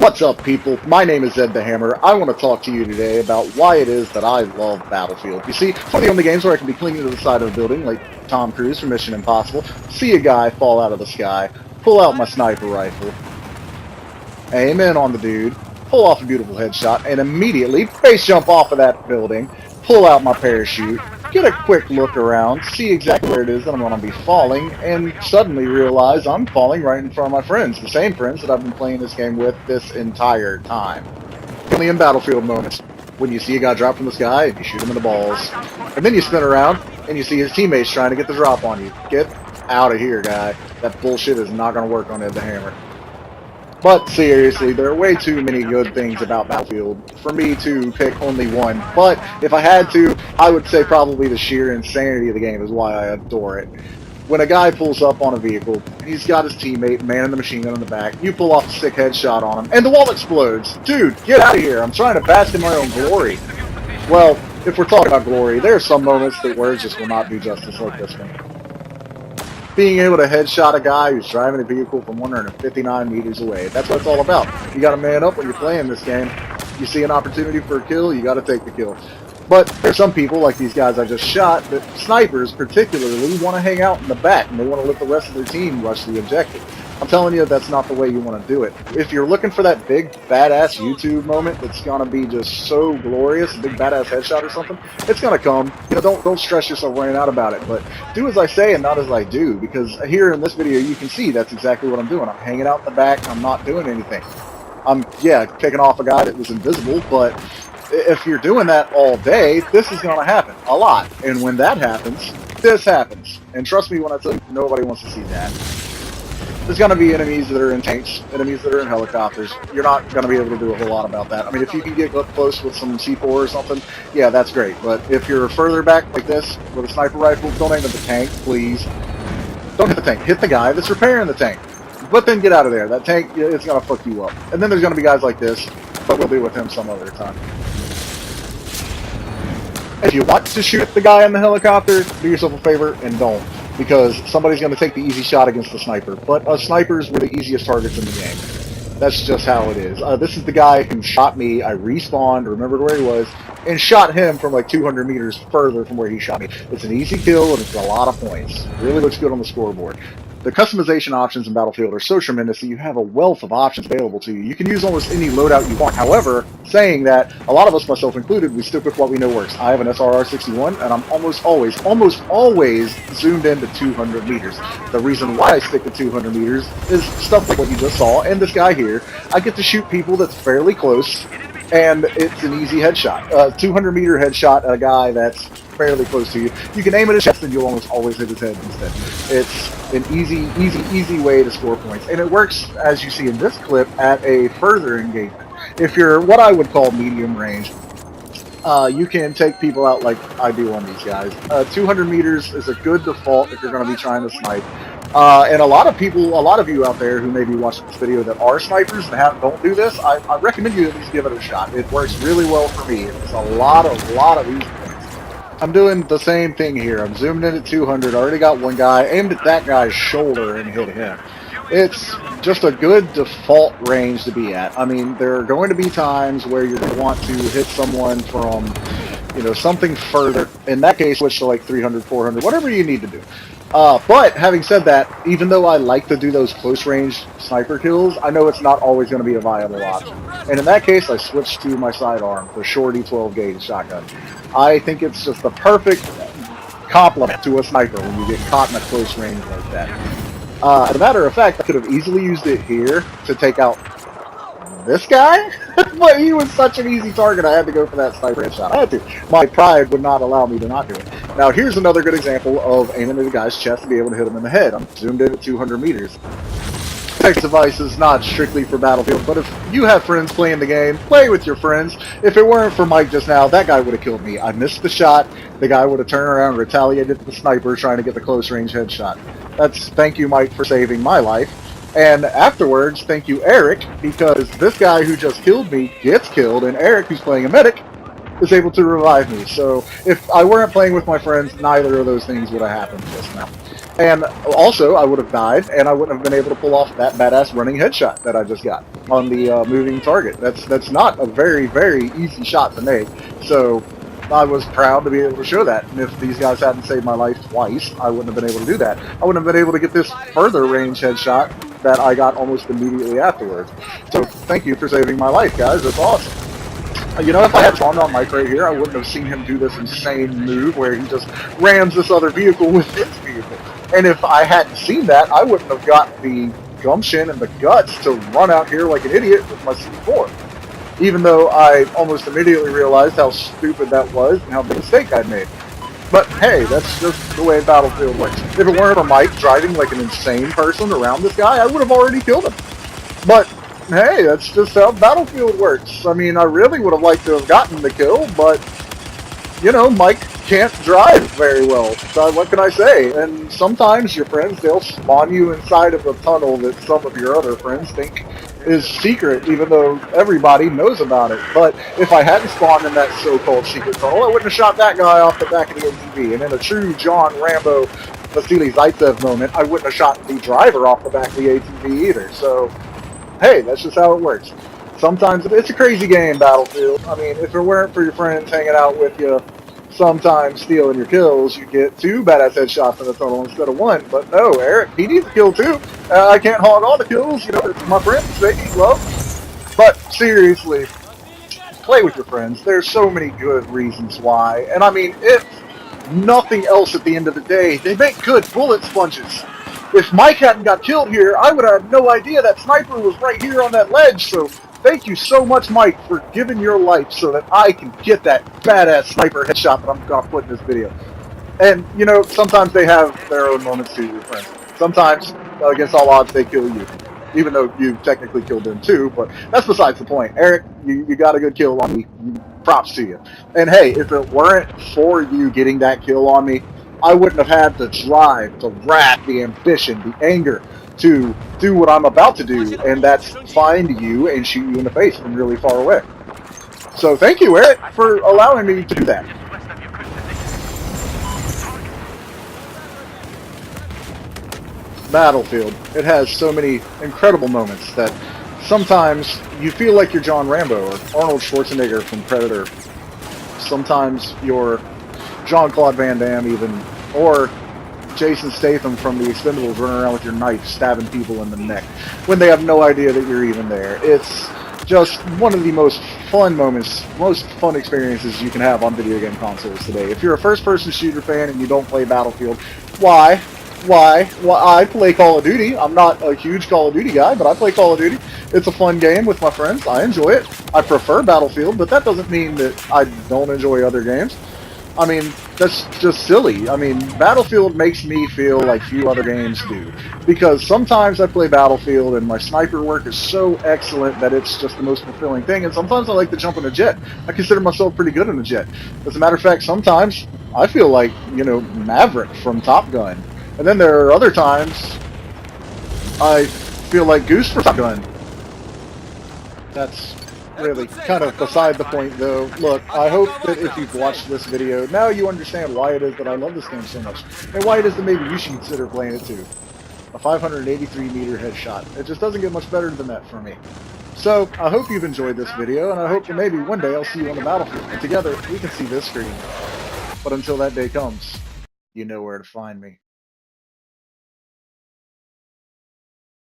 What's up, people? My name is Ed the Hammer. I want to talk to you today about why it is that I love Battlefield. You see, it's one of the only games where I can be clinging to the side of a building like Tom Cruise from Mission Impossible, see a guy fall out of the sky, pull out my sniper rifle, aim in on the dude, pull off a beautiful headshot, and immediately base jump off of that building, pull out my parachute, get a quick look around, see exactly where it is that I'm going to be falling, and suddenly realize I'm falling right in front of my friends, the same friends that I've been playing this game with this entire time. Only in Battlefield moments, when you see a guy drop from the sky and you shoot him in the balls, and then you spin around and you see his teammates trying to get the drop on you. Get out of here, guy. That bullshit is not going to work on Ed the Hammer. But seriously, there are way too many good things about Battlefield for me to pick only one. But if I had to, I would say probably the sheer insanity of the game is why I adore it. When a guy pulls up on a vehicle, he's got his teammate manning the machine gun in the back, you pull off a sick headshot on him, and the wall explodes. Dude, get out of here. I'm trying to bask in my own glory. Well, if we're talking about glory, there are some moments that words just will not do justice like this one. Being able to headshot a guy who's driving a vehicle from 159 meters away. That's what it's all about. You gotta man up when you're playing this game. You see an opportunity for a kill, you gotta take the kill. But there's some people, like these guys I just shot, that snipers particularly want to hang out in the back and they want to let the rest of their team rush the objective. I'm telling you, that's not the way you want to do it. If you're looking for that big, badass YouTube moment that's going to be just so glorious, a big, badass headshot or something, it's going to come. You know, don't stress yourself running out about it, but do as I say and not as I do, because here in this video you can see that's exactly what I'm doing. I'm hanging out in the back, I'm not doing anything. I'm, yeah, kicking off a guy that was invisible, but if you're doing that all day, this is going to happen a lot. And when that happens, this happens. And trust me when I tell you, nobody wants to see that. There's going to be enemies that are in tanks, enemies that are in helicopters. You're not going to be able to do a whole lot about that. I mean, if you can get up close with some C4 or something, yeah, that's great. But if you're further back like this with a sniper rifle, don't aim at the tank, please. Don't hit the tank. Hit the guy that's repairing the tank. But then get out of there. That tank, it's going to fuck you up. And then there's going to be guys like this, but we'll deal with him some other time. If you want to shoot the guy in the helicopter, do yourself a favor and don't. Because somebody's going to take the easy shot against the sniper. But snipers were the easiest targets in the game. That's just how it is. This is the guy who shot me. I respawned, remembered where he was, and shot him from like 200 meters further from where he shot me. It's an easy kill, and it's a lot of points. Really looks good on the scoreboard. The customization options in Battlefield are so tremendous that you have a wealth of options available to you. You can use almost any loadout you want. However, saying that, a lot of us, myself included, we stick with what we know works. I have an SRR-61, and I'm almost always zoomed into 200 meters. The reason why I stick to 200 meters is stuff like what you just saw, and this guy here. I get to shoot people that's fairly close, and it's an easy headshot. 200 meter headshot at a guy that's fairly close to you. You can aim at his chest and you'll almost always hit his head instead. It's an easy way to score points. And it works, as you see in this clip, at a further engagement. If you're what I would call medium range, you can take people out like I do on these guys. 200 meters is a good default if you're going to be trying to snipe. And a lot of you out there who may be watching this video that are snipers and don't do this, I recommend you at least give it a shot. It works really well for me. It's a lot of easy points. I'm doing the same thing here. I'm zooming in at 200. I already got one guy. Aimed at that guy's shoulder and hit him. It's just a good default range to be at. I mean, there are going to be times where you're going to want to hit someone from, you know, something further. In that case, switch to like 300, 400, whatever you need to do. But having said that, even though I like to do those close-range sniper kills, I know it's not always going to be a viable option. And in that case, I switched to my sidearm, the Shorty 12-gauge shotgun. I think it's just the perfect complement to a sniper when you get caught in a close range like that. As a matter of fact, I could have easily used it here to take out this guy, but he was such an easy target I had to go for that sniper headshot. I had to. My pride would not allow me to not do it. Now here's another good example of aiming at a guy's chest to be able to hit him in the head. I'm zoomed in at 200 meters. Text device is not strictly for Battlefield, but if you have friends playing the game, play with your friends. If it weren't for Mike just now, that guy would have killed me. I missed the shot. The guy would have turned around and retaliated to the sniper trying to get the close range headshot. Thank you, Mike, for saving my life. And afterwards, thank you, Eric, because this guy who just killed me gets killed, and Eric, who's playing a medic, is able to revive me. So if I weren't playing with my friends, neither of those things would have happened just now. And also, I would have died, and I wouldn't have been able to pull off that badass running headshot that I just got on the moving target. That's not a very, very easy shot to make. So I was proud to be able to show that. And if these guys hadn't saved my life twice, I wouldn't have been able to do that. I wouldn't have been able to get this further range headshot that I got almost immediately afterwards. So thank you for saving my life, guys. That's awesome. You know, if I had Sean on mic right here, I wouldn't have seen him do this insane move where he just rams this other vehicle with his vehicle. And if I hadn't seen that, I wouldn't have got the gumption and the guts to run out here like an idiot with my C4. Even though I almost immediately realized how stupid that was and how big a mistake I'd made. But hey, that's just the way Battlefield works. If it weren't for Mike driving like an insane person around this guy, I would have already killed him. But hey, that's just how Battlefield works. I mean, I really would have liked to have gotten the kill, but, you know, Mike can't drive very well. So what can I say? And sometimes your friends, they'll spawn you inside of a tunnel that some of your other friends think is secret, even though everybody knows about it. But if I hadn't spawned in that so-called secret tunnel, I wouldn't have shot that guy off the back of the ATV. And in a true John Rambo, Vasily Zaitsev moment, I wouldn't have shot the driver off the back of the ATV either. So hey, that's just how it works. Sometimes it's a crazy game, Battlefield. I mean, if it weren't for your friends hanging out with you, sometimes stealing your kills, you get 2 badass headshots in the tunnel instead of 1. But no, Eric, he needs a kill too. I can't hog all the kills, you know, it's my friends, they need love. But seriously, play with your friends. There's so many good reasons why. And I mean, if nothing else at the end of the day, they make good bullet sponges. If Mike hadn't got killed here, I would have no idea that sniper was right here on that ledge, so thank you so much, Mike, for giving your life so that I can get that badass sniper headshot that I'm going to put in this video. And, you know, sometimes they have their own moments too, your friends. Sometimes, against all odds, they kill you, even though you technically killed them too, but that's besides the point. Eric, you got a good kill on me. Props to you. And hey, if it weren't for you getting that kill on me, I wouldn't have had the drive, the wrath, the ambition, the anger to do what I'm about to do, and that's find you and shoot you in the face from really far away. So thank you, Eric, for allowing me to do that. Battlefield, it has so many incredible moments that sometimes you feel like you're John Rambo or Arnold Schwarzenegger from Predator. Sometimes you're Jean-Claude Van Damme even, or Jason Statham from the Expendables running around with your knife stabbing people in the neck when they have no idea that you're even there. It's just one of the most fun moments, most fun experiences you can have on video game consoles today. If you're a first-person shooter fan and you don't play Battlefield, why? I play Call of Duty. I'm not a huge Call of Duty guy, but I play Call of Duty. It's a fun game with my friends. I enjoy it. I prefer Battlefield, but that doesn't mean that I don't enjoy other games. I mean, that's just silly. I mean, Battlefield makes me feel like few other games do. Because sometimes I play Battlefield and my sniper work is so excellent that it's just the most fulfilling thing, and sometimes I like to jump in a jet. I consider myself pretty good in a jet. As a matter of fact, sometimes I feel like, you know, Maverick from Top Gun. And then there are other times I feel like Goose from Top Gun. That's really kind of beside the point, though. Look, I hope that if you've watched this video, now you understand why it is that I love this game so much, and why it is that maybe you should consider playing it too. A 583-meter headshot. It just doesn't get much better than that for me. So, I hope you've enjoyed this video, and I hope that maybe one day I'll see you on the battlefield, and together we can see this screen. But until that day comes, you know where to find me.